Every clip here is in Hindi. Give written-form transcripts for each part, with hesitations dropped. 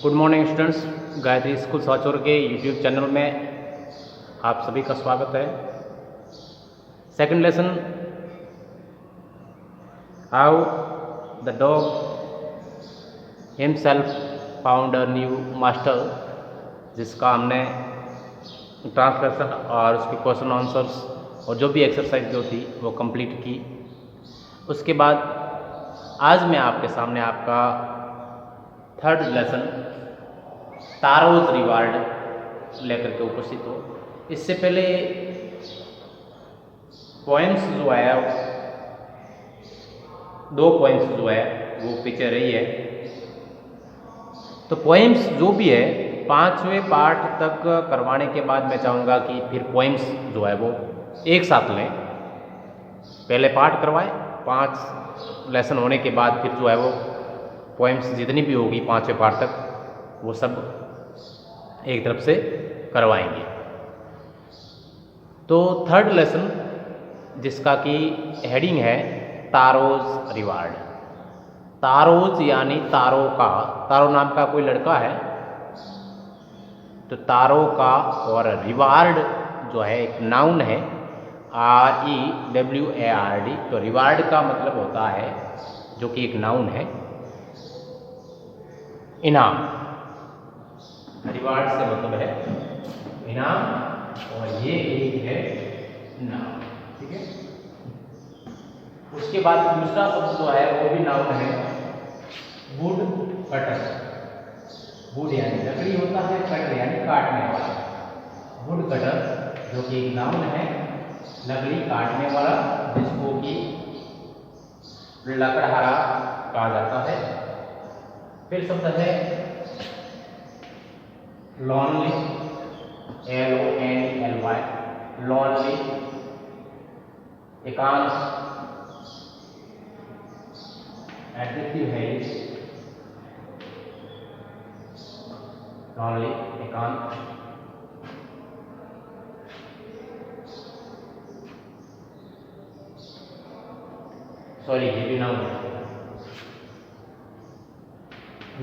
Good morning students, Gayatri school Sanchore के यूट्यूब चैनल में आप सभी का स्वागत है। Second lesson, how the dog himself found a new master, जिसका हमने ट्रांसलेशन और उसके क्वेश्चन आंसर्स और जो भी एक्सरसाइज जो थी वो कंप्लीट की। उसके बाद आज मैं आपके सामने आपका थर्ड लेसन तारोज रिवार्ड लेकर के उपस्थित हो। इससे पहले पोएम्स जो है, दो पोएम्स जो है वो पीछे रही है। तो पोएम्स जो भी है 5वें पार्ट तक करवाने के बाद मैं चाहूँगा कि फिर पोएम्स जो है वो एक साथ लें। पहले पार्ट करवाएं, 5 लेसन होने के बाद फिर जो है वो पोएम्स जितनी भी होगी 5वें पार्ट तक वो सब एक तरफ से करवाएंगे। तो थर्ड लेसन जिसका कि हेडिंग है तारोज रिवार्ड। तारोज यानी तारों का, तारो नाम का कोई लड़का है तो तारों का, और रिवार्ड जो है एक नाउन है, REWARD। तो रिवार्ड का मतलब होता है, जो कि एक नाउन है, इनाम। रिवार्ड से मतलब है इनाम और ये एक है नाउन, ठीक है। उसके बाद दूसरा शब्द जो है वो भी नाउन है, वुड कटर। वुड यानी लकड़ी होता है, कटर यानी काटने वाला। वुड कटर जो कि एक नाउन है, लकड़ी काटने वाला, जिसको कि लकड़हारा कहा जाता है। फिर शब्द है लॉनली, LONLY, लॉनली एकांत, एडजेक्टिव है लॉनली एकांत। सॉरी, ये भी नाउन है,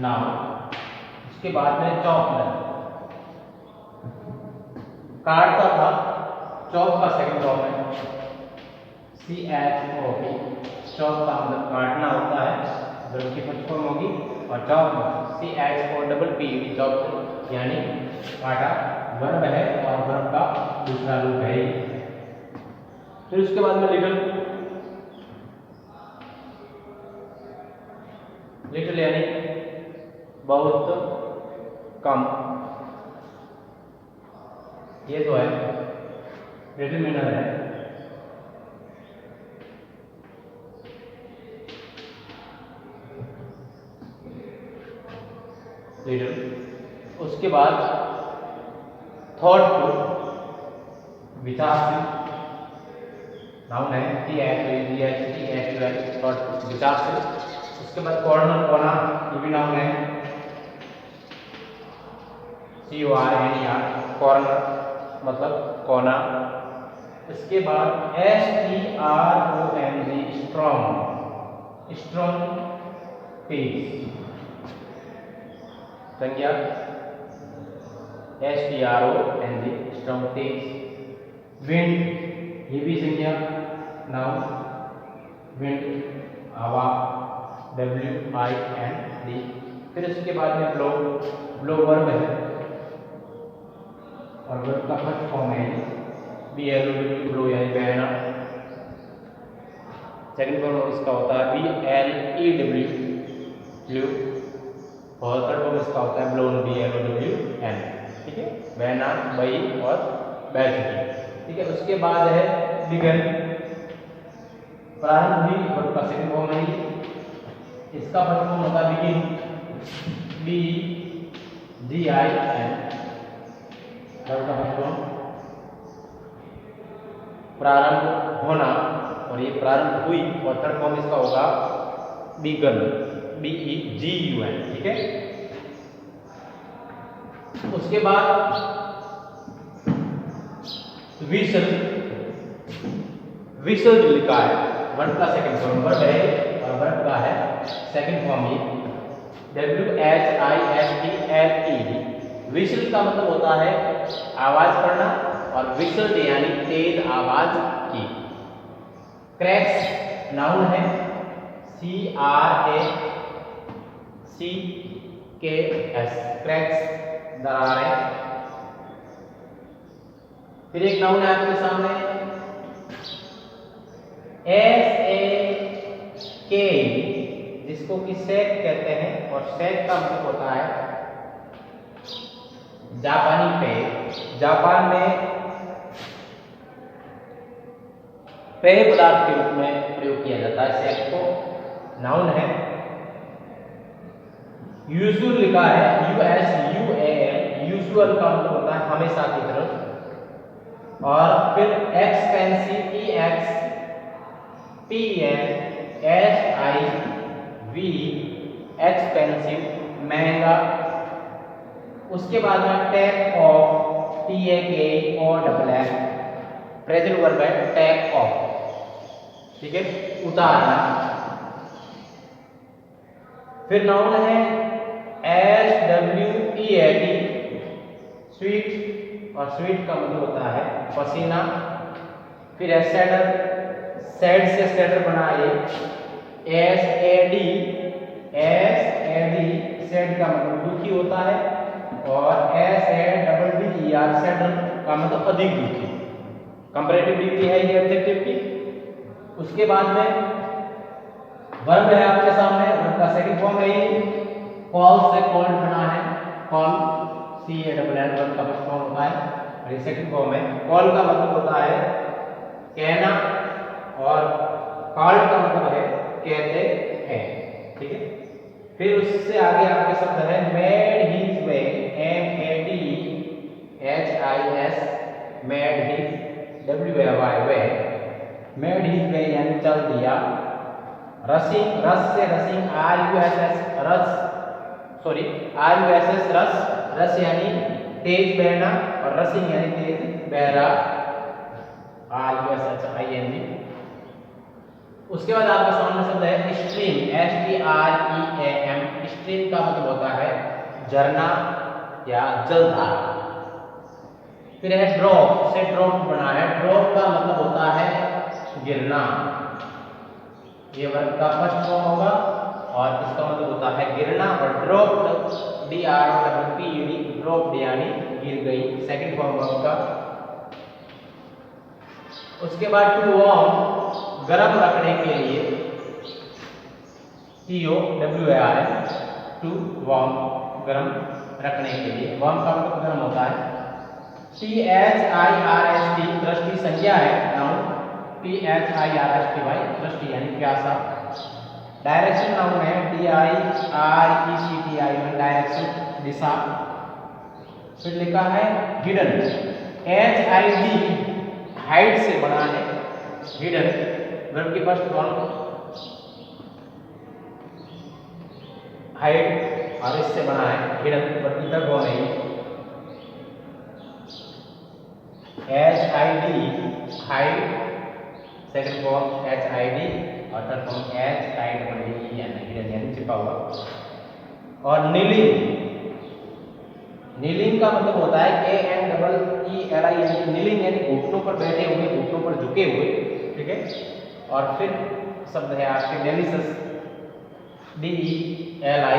नाउन। उसके बाद में चॉप, काटता था, चॉप का सेकंड फॉर्म है CHOP। चॉप का मतलब काटना होता है, जब उसकी फर्स्ट फॉर्म होगी, और चॉप CHOPPED, चॉप यानी काटा, वर्ब है और वर्ब का दूसरा रूप है। फिर उसके बाद में लिटिल, लिटिल यानी बहुत कम। ये तो है डिटरमिनर है। लिटिल। उसके बाद थॉटफुल, विचारशील, नाउन है THOTFUL, थॉटफुल, विचारशील। उसके बाद कॉर्नर, कोना, ये भी नाउन है CORNER, कॉर्नर मतलब कोना। इसके बाद STRONG, स्ट्रॉन्ग, स्ट्रॉन्ग तेज, संज्ञा STRONG, स्ट्रॉन्ग तेज। विंड, ये भी संज्ञा, नाउन, विंड हवा, WIND। फिर इसके बाद में ब्लो, ब्लो वर्ब है और वर्ब का फर्स्ट फॉर्म है BLOW, ब्लो यानी बहना। सेकंड फॉर्म इसका होता है BLEW, ब्लू, और थर्ड फॉर्म इसका होता है ब्लोन, BLOWN, ठीक है, बहना, बही और बैठकी, ठीक है। उसके बाद है बिगन, प्रारंभ भी वर्ब का सेकंड फॉर्म है, इसका फर्स्ट फॉर्म होता है बिगिन, BGIN, प्रारंभ होना, और ये प्रारंभ हुई, और थर्ड फॉर्म इसका होगा बीगन, BEGUN, ठीक है। उसके बाद विसल, विसल जो लिखा है वर्ब का सेकंड फॉर्म, वर्ब है और वर्ब का है सेकंड फॉर्म, ये WHIST WHISTLE। विशल का मतलब होता है आवाज करना और विशल यानी तेज आवाज की। क्रैक्स नाउन है, CRACKS, क्रैक्स दरारें। फिर एक नाउन है आपके सामने SAKE, जिसको कि सैक कहते हैं और सैक का मतलब होता है जापानी पेय। जापान में पेय पदार्थ के रूप में प्रयोग किया जाता है सैक को। नाउन है। यूजुअल लिखा है USUAL, यूजुअल का मतलब होता है हमेशा की तरह। और फिर एक्सपेंसिव EXPENSIV, एक्सपेंसिव महंगा। उसके बाद में take off, TAKOFF, present verb है टेक ऑफ, ठीक है, उतारना। फिर नाउन है SWEAT, स्वीट, और स्वीट का मतलब होता है पसीना। फिर है सैडर, सैड से सैडर बना है SAD, सैड का मतलब दुखी होता है। और SADDER, सैडर का मतलब अधिक दुखी। कंपैरेटिव डिग्री है ये एडजेक्टिव की। उसके बाद में वर्ब है आपके सामने, वर्ब का सेकंड फॉर्म है कॉल से कॉल्ड बना है, कॉल CALL, वर्ब का फर्स्ट फॉर्म होता है और ये सेकंड फॉर्म है। कॉल का मतलब होता है कहना और कॉल्ड का मतलब है कहते हैं, ठीक है। फिर उससे आगे आपके शब्द है made his way, MADHIS, made his, WAY, वे, मेड हिज वे यानी चल दिया। रसिंग, रस से रसिंग, RUSS, रस, रस यानी तेज बहना और रसिंग यानी तेज बहरा, RUSSING। उसके बाद आपके सामने शब्द है स्ट्रीम, STREAM, स्ट्रीम का मतलब होता है झरना या जलधारा। फिर है ड्रॉप, से ड्रॉप बना है, ड्रॉप का मतलब होता है गिरना। ये वर्ब का फर्स्ट फॉर्म होगा और इसका मतलब होता है गिरना। और ड्रॉप्ड, DROPPED, ड्रॉप्ड यानी गिर गई, सेकंड फॉर्म वर्ब का। उसके बाद टू वार्म, गरम रखने के लिए, TOWARM, टू वार्म, गरम रखने के लिए। वार्म का मतलब गरम होता है। THIRST, थ्रस्टी संज्ञा है, नाउन, THIRST भाई, थ्रस्टी यानी प्यासा। डायरेक्शन नाउन है, DIRECTI, डायरेक्शन, दिशा। फिर लिखा है हिडन, HID, हाइड से बना है हिडन, वर्ब की फर्स्ट फॉर्म हाइड और इससे बना है हिडन, वर्ब की थर्ड फॉर्म है HID, hide, second form HID और थर्ड फॉर्म HID यानी छिपा हुआ। और नीलिंग, नीलिंग का मतलब होता है KNELI, नीलिंग यानी घुटनों पर बैठे हुए, घुटनों पर झुके हुए, ठीक है। और फिर शब्द है आपके डेलिशियस, DELICIOUS,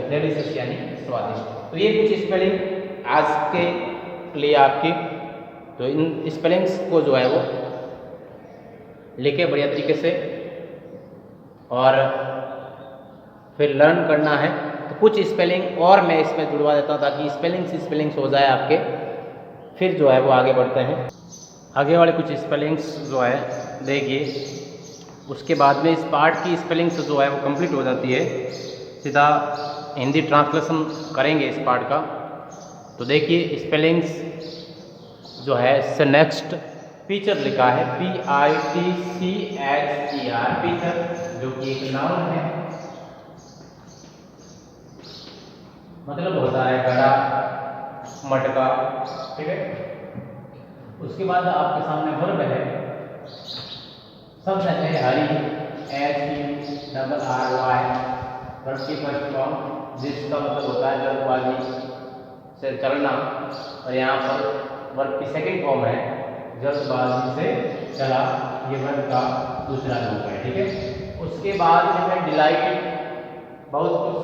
डेलिशियस यानी स्वादिष्ट। तो ये कुछ स्पेलिंग आज के लिए आपकी, तो इन स्पेलिंग्स को जो है वो लिखे बढ़िया तरीके से और फिर लर्न करना है। तो कुछ स्पेलिंग और मैं इसमें जुड़वा देता हूँ ताकि स्पेलिंग्स हो जाए आपके, फिर जो है वो आगे बढ़ते हैं। आगे वाले कुछ स्पेलिंग्स जो है देखिए, उसके बाद में इस पार्ट की स्पेलिंग्स जो है वो कंप्लीट हो जाती है, सीधा हिंदी ट्रांसलेशन करेंगे इस पार्ट का। तो देखिए स्पेलिंग्स जो है इससे नेक्स्ट फीचर लिखा है PITCHER, फीचर जो कि एक नाउन है, मतलब होता है घड़ा, मटका, ठीक है। उसके बाद आपके सामने वर्ब है, शब्द है हरी, HURRY, वर्ब की फर्स्ट फॉर्म जिसका मतलब होता है जल्दबाजी से चलना, और यहाँ पर वर्ब की सेकंड फॉर्म है जल्दबाजी से चला, ये वर्ब का दूसरा रूप है। ठीक है, उसके बाद में है डिलाइटेड, बहुत खुश,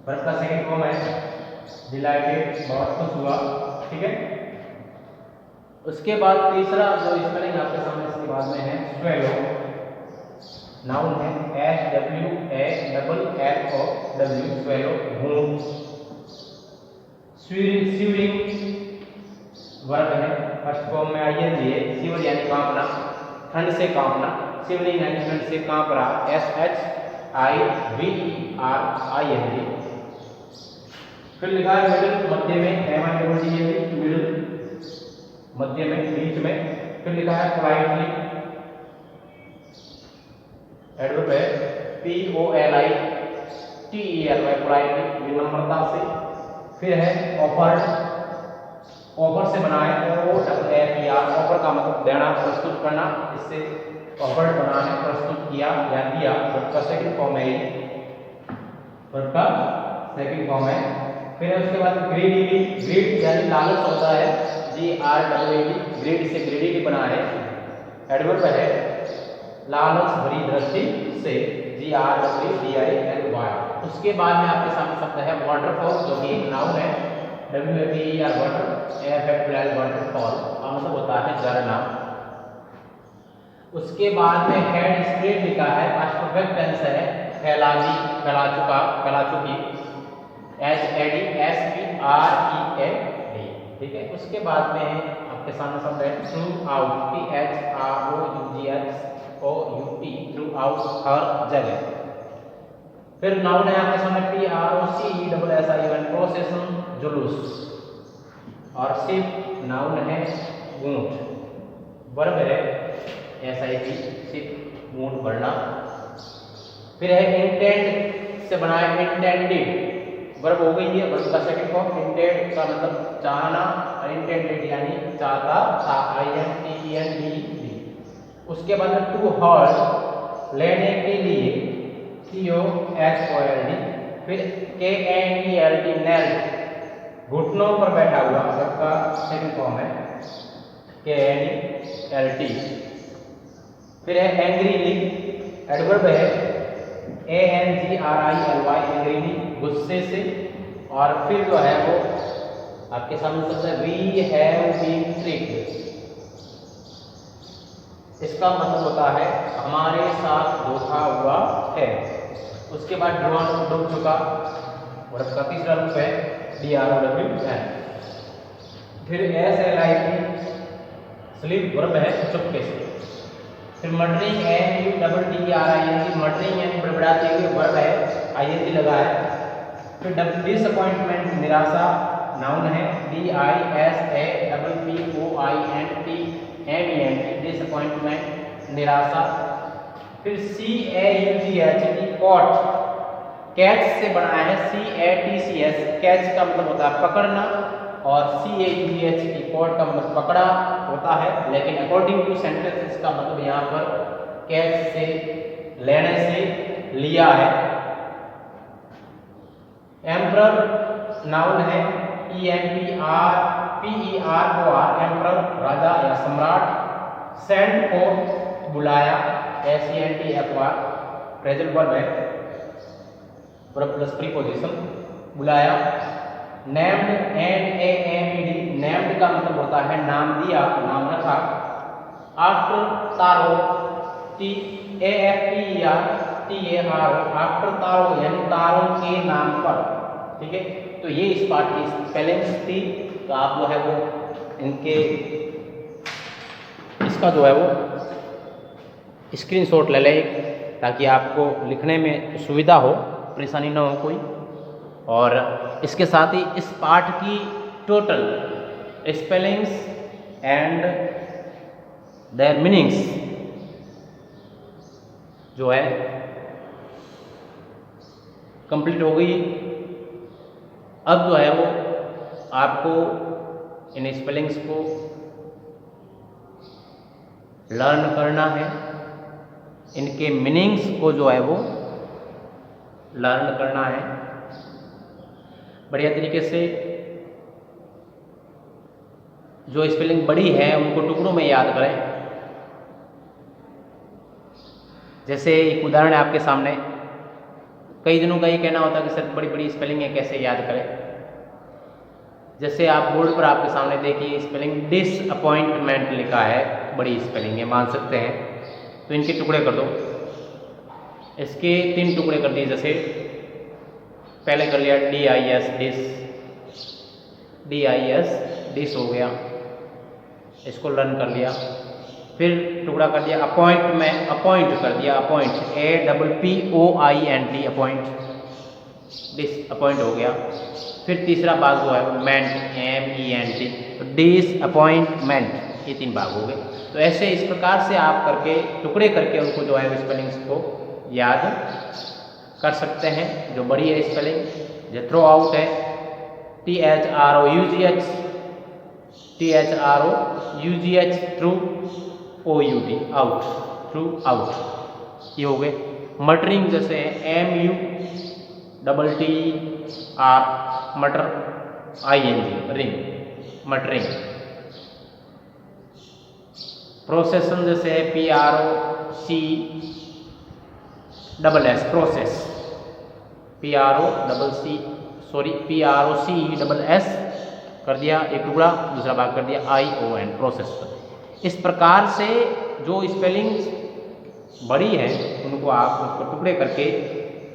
वर्ब का सेकंड फॉर्म है डिलाइटेड, बहुत खुश हुआ। ठीक है, उसके बाद तीसरा जो स्पेलिंग आपके सामने इसके बाद में है स्वेलो, नाउन है SWALLOW, स्वेलो घूंट। स्वीरिंग वर्ब है, फर्स्ट फॉर्म में ING है, शिवर यानी कांपना, ठंड से कांपना, शिवरिंग यानी ठंड से कांप रहा, SHIVERING। फिर लिखा है मिडिल, मध्य में, मिडिल, मध्य में, बीच में। फिर लिखा है पोलाइटली, एडवर्ब है POLITELY, पोलाइटली, विनम्रता से। फिर है ऑफर्ड, ऑफर से बना है OFFER, ऑफर का मतलब देना, प्रस्तुत करना, इससे ऑफर्ड बना है, प्रस्तुत किया या दिया, वर्ब का सेकंड फॉर्म है, वर्ब का सेकंड फॉर्म है। फिर उसके बाद ग्रीडी, ग्रीड यानी लालच होता है, GREED, ग्रीड से ग्रीडी बना है, एडवर्ब है लालच भरी दृष्टि से, GREEDY। उसके बाद में आपके सामने शब्द है वाटरफॉल, जो कि एक नाउन है, WATER, वाटर, AFFAL, वाटरफॉल का मतलब होता है झरना। उसके बाद में हेड स्प्रेड लिखा है, पास्ट परफेक्ट टेंस है, फैलाजी, फैला चुका, फैला चुकी, HADSPREAD। ठीक है, उसके बाद में आपके सामने शब्द है throughout, THROUGHOUT, throughout, हर जगह। फिर नाउन है आपके सामने PROCESSION, प्रोसेशन, जुलूस। और सिप नाउन है ऊंट, वर्ब है SIP, सिप ऊंट भरना। फिर है इंटेंड से बना है इंटेंडेड, वर्ब हो गई है, वर्ब का सेकंड फॉर्म, इंटेंड का मतलब चाहना, और इंटेंडेड यानी चाहता था, INTENDED। उसके बाद टू हॉल्ट, लेने के लिए, COHOLD। फिर KNELT, नेल्ड, घुटनों पर बैठा हुआ, वर्ब का सेकंड फॉर्म है KNELT। फिर है एंग्रीली, एडवर्ब है ANGRILY, एंग्रीली, गुस्से से। और फिर जो है वो आपके सामने शब्द है वी हैव बीन ट्रिक्ड, इसका मतलब होता है हमारे साथ धोखा हुआ है। उसके बाद ड्रोन, डूब चुका, वर्ब का तीसरा रूप है DROWN। फिर SLIP, स्लीप, वर्ब है चुपके से। फिर मर्डरिंग, MUDDERING, मर्डरिंग यानी बड़बड़ाते हुए, वर्ब है ING लगा है। फिर डिसअपॉइंटमेंट, निराशा, नाउन है DISAPPOINTMENT, डिसअपॉइंटमेंट, निराशा। फिर CAUGH, कॉट, कैच से बना है CATCH, कैच का मतलब होता है पकड़ना, और CAUGH की कॉट का मतलब पकड़ा होता है, लेकिन अकॉर्डिंग टू सेंटेंस इसका मतलब यहाँ पर कैच से, लेने से, लिया है। एम्परर नाउन है EMPEROR, एम्परर, राजा या सम्राट। सेंड को, बुलाया, SENTFR, प्रेजेंट वर्ब है, वर्ब प्लस प्रीपोजिशन, बुलाया। नेम्ड, NAMED, नेम्ड का मतलब होता है नाम दिया, नाम रखा। आफ्टर तारो, TAFTER, आफ्टर तारो यानी तारों के नाम पर। ठीक है, तो ये इस पार्ट की स्पेलिंग्स थी, तो आप जो है वो इनके इसका जो है वो स्क्रीनशॉट ले लें, ताकि आपको लिखने में सुविधा हो, परेशानी ना हो कोई। और इसके साथ ही इस पार्ट की total spellings and there meanings जो है कंप्लीट हो गई। अब जो है वो आपको इन स्पेलिंग्स को लर्न करना है, इनके मीनिंग्स को जो है वो लर्न करना है। बढ़िया तरीके से जो स्पेलिंग बड़ी है उनको टुकड़ों में याद करें। जैसे एक उदाहरण है आपके सामने, कई दिनों का ये कहना होता है कि सर बड़ी बड़ी स्पेलिंग है कैसे याद करें। जैसे आप बोर्ड पर आपके सामने देखिए स्पेलिंग डिसअपॉइंटमेंट लिखा है, बड़ी स्पेलिंग है, मान सकते हैं। तो इनके टुकड़े कर दो, इसके 3 टुकड़े कर दिए। जैसे पहले कर लिया DIS डिस हो गया, इसको लर्न कर लिया। फिर टुकड़ा कर दिया अपॉइंट में, अपॉइंट कर दिया, अपॉइंट APPOINT अपॉइंट, डिसअपॉइंट हो गया। फिर तीसरा भाग जो है मेंट MENT, डिसअपॉइंटमेंट, ये 3 भाग हो गए। तो ऐसे इस प्रकार से आप करके टुकड़े करके उनको जो है स्पेलिंग्स को याद कर सकते हैं। जो बड़ी है स्पेलिंग, जो थ्रो आउट है THROUGH through OUT out, through out, ये हो गए। मटरिंग जैसे MUTTR मटर ING रिंग, मटरिंग। प्रोसेसन जैसे है PROCSS प्रोसेस, PROCSS कर दिया एक टुकड़ा, दूसरा भाग कर दिया ION प्रोसेस। इस प्रकार से जो स्पेलिंग बड़ी है उनको आप उसको टुकड़े करके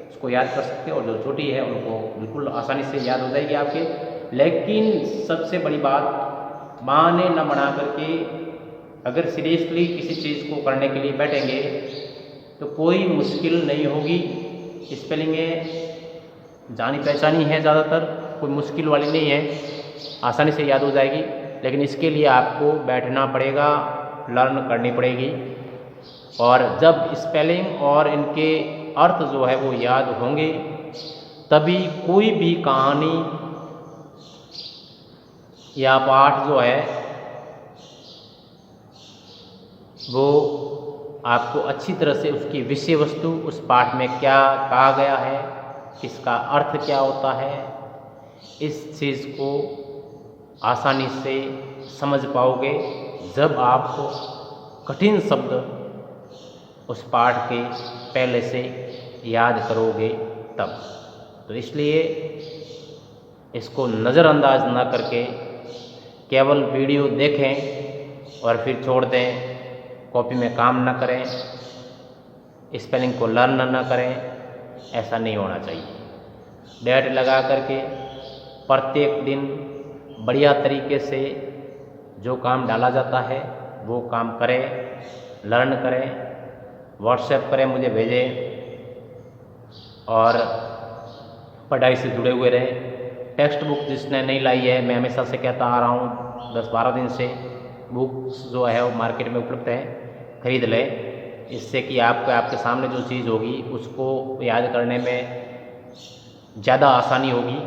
उसको याद कर सकते हैं, और जो छोटी है उनको बिल्कुल आसानी से याद हो जाएगी आपके। लेकिन सबसे बड़ी बात, बहाने न बना करके अगर सीरियसली किसी चीज़ को करने के लिए बैठेंगे तो कोई मुश्किल नहीं होगी। स्पेलिंगें जानी पहचानी है ज़्यादातर, कोई मुश्किल वाली नहीं है, आसानी से याद हो जाएगी। लेकिन इसके लिए आपको बैठना पड़ेगा, लर्न करनी पड़ेगी। और जब स्पेलिंग और इनके अर्थ जो है वो याद होंगे तभी कोई भी कहानी या पाठ जो है वो आपको अच्छी तरह से उसकी विषय वस्तु, उस पाठ में क्या कहा गया है, इसका अर्थ क्या होता है, इस चीज़ को आसानी से समझ पाओगे जब आप कठिन शब्द उस पाठ के पहले से याद करोगे तब। तो इसलिए इसको नज़रअंदाज ना करके केवल वीडियो देखें और फिर छोड़ दें, कॉपी में काम ना करें, स्पेलिंग को लर्न ना करें, ऐसा नहीं होना चाहिए। डेट लगा करके प्रत्येक दिन बढ़िया तरीके से जो काम डाला जाता है वो काम करें, लर्न करें, व्हाट्सएप करें, मुझे भेजें और पढ़ाई से जुड़े हुए रहें। टेक्स्ट बुक जिसने नहीं लाई है, मैं हमेशा से कहता आ रहा हूँ 10-12 दिन से, बुक्स जो है वो मार्केट में उपलब्ध है, खरीद लें। इससे कि आपको आपके सामने जो चीज़ होगी उसको याद करने में ज़्यादा आसानी होगी।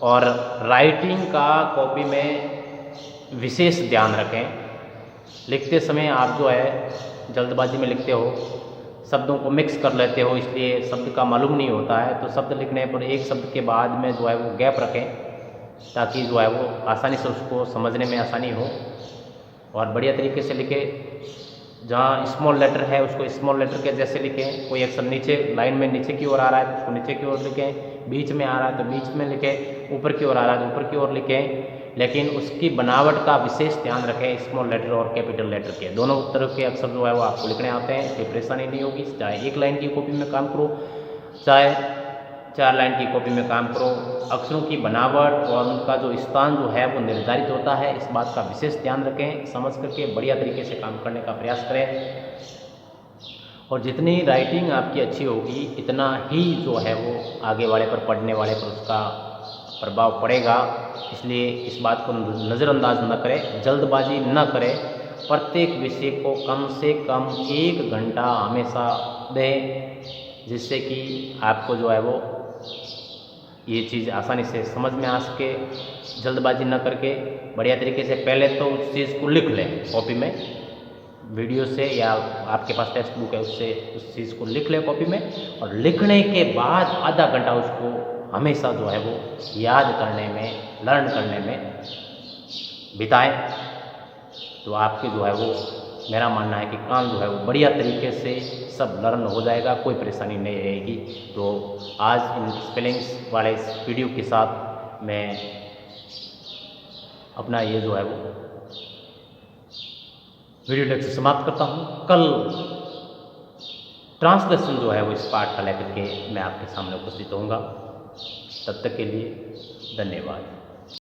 और राइटिंग का कॉपी में विशेष ध्यान रखें। लिखते समय आप जो है जल्दबाजी में लिखते हो, शब्दों को मिक्स कर लेते हो, इसलिए शब्द का मालूम नहीं होता है। तो शब्द लिखने पर एक शब्द के बाद में जो है वो गैप रखें ताकि जो है वो आसानी से उसको समझने में आसानी हो। और बढ़िया तरीके से लिखें। जहाँ स्मॉल लेटर है उसको स्मॉल लेटर के जैसे लिखें। कोई अक्षर नीचे लाइन में नीचे की ओर आ रहा है तो उसको नीचे की ओर लिखें, बीच में आ रहा है तो बीच में लिखें, ऊपर की ओर आ रहा है तो ऊपर की ओर लिखें। लेकिन उसकी बनावट का विशेष ध्यान रखें, स्मॉल लेटर और कैपिटल लेटर के दोनों तरह के अक्षर जो है वो आपको लिखने आते हैं, कोई परेशानी नहीं होगी। चाहे 1 लाइन की कॉपी में काम करो, चाहे 4 लाइन की कॉपी में काम करो, अक्षरों की बनावट और उनका जो स्थान जो है वो निर्धारित होता है। इस बात का विशेष ध्यान रखें, समझ करके बढ़िया तरीके से काम करने का प्रयास करें। और जितनी राइटिंग आपकी अच्छी होगी इतना ही जो है वो आगे वाले पर, पढ़ने वाले पर उसका प्रभाव पड़ेगा। इसलिए इस बात को नज़रअंदाज न करें, जल्दबाजी न करें। प्रत्येक विषय को कम से कम 1 घंटा हमेशा दें, जिससे कि आपको जो है वो ये चीज़ आसानी से समझ में आ सके। जल्दबाजी न करके बढ़िया तरीके से पहले तो उस चीज़ को लिख लें कॉपी में, वीडियो से या आपके पास टेक्स्ट बुक है उससे उस चीज़ को लिख लें कॉपी में, और लिखने के बाद आधा घंटा उसको हमेशा जो है वो याद करने में, लर्न करने में बिताएं। तो आपके जो है वो, मेरा मानना है कि काम जो है वो बढ़िया तरीके से सब लर्न हो जाएगा, कोई परेशानी नहीं रहेगी। तो आज इन स्पेलिंग्स वाले इस वीडियो के साथ मैं अपना ये जो है वो वीडियो लेक्चर समाप्त करता हूँ। कल ट्रांसलेशन जो है वो इस पाठ का लेकर के मैं आपके सामने उपस्थित होऊंगा। तब तक के लिए धन्यवाद।